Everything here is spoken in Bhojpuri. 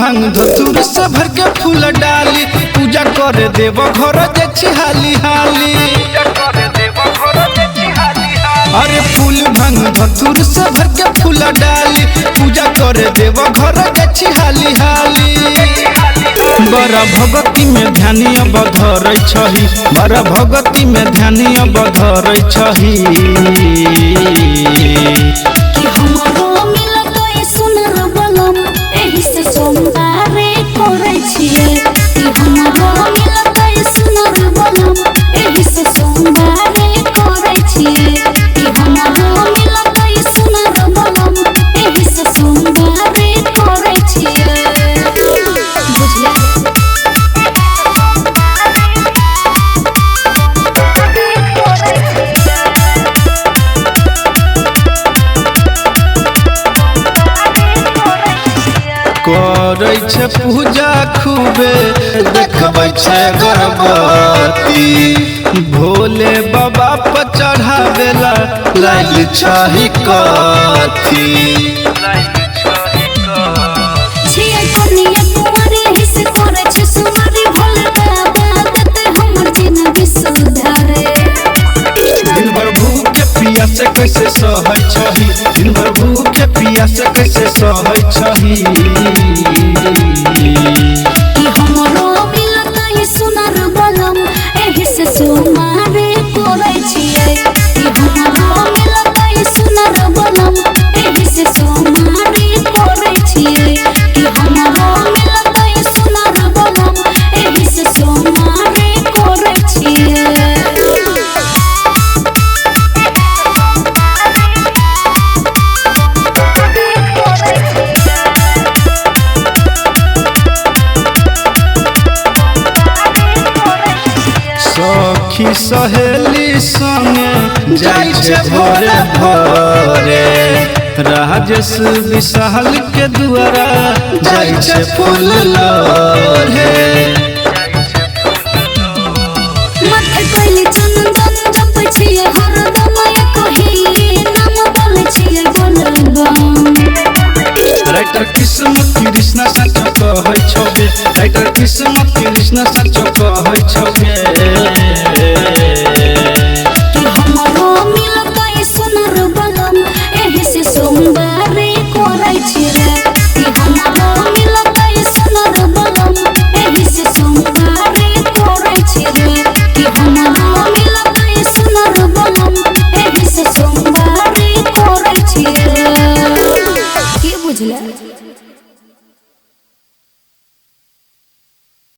भांग धतूर से भर के फूल डाली पूजा करे देव घर जाछि हाली हाली। अरे फूल भांग धतूर से भर के फूल डाली पूजा करे देव घर जाछि हाली हाली। बड़ा भगती में ध्यानी अब धरै छही बड़ा भगती में ध्यानी अब धरै छही। कि हमरो मिलतै सुनर बलम एही से सोमवारे करै छियै। कि हमरो मिलतै सुनर बलम एही से सोमवारे करै छियै। कि हमरो मिलतै सुनर बलम एही से सोमवारे करै छियै। बुझले करै छै पूजा खूबे देखबै छै गणपति भोले बाबा पर चढ़ावेला लाइल छही कथी। छियै कनिया कुंवारी एही से करै छै सुमारी भोले बाबा देतै हमर जिंदगी सुधारे। दिन भर भूखे पियास कैसे सहै छही दिन भर भूखे पियास कैसे सहै छही। कि हमरो मिलतै सुनर बलम एही से सोमवारे करै छियै। कि हमरो मिलतै सुनर बलम एही से सोमवारे करै छियै। कि हमरो मिलतै सुनर बलम एही से सोमवारे करै छियै। सखी सहेली संगे जाइ छै भोरे भोरे राजेश विशाल के दुआरा जाइ छै फूल लोढ़े। माथे कइले चंदन जपै छियै हरदम एकही नाम बोलै छियै बोलबम। राइटर किस्मत कृष्ण सच कहै छबे राइटर किस्मत कृष्ण सच कहै छबे। कि हमरो मिलतै सुनर बलम एही से सोमवारे करै छियै। कि हमरो मिलतै सुनर बलम एही से सोमवारे करै छियै। कि हमरो मिलतै सुनर बलम एही से सोमवारे करै छियै। की बुझले।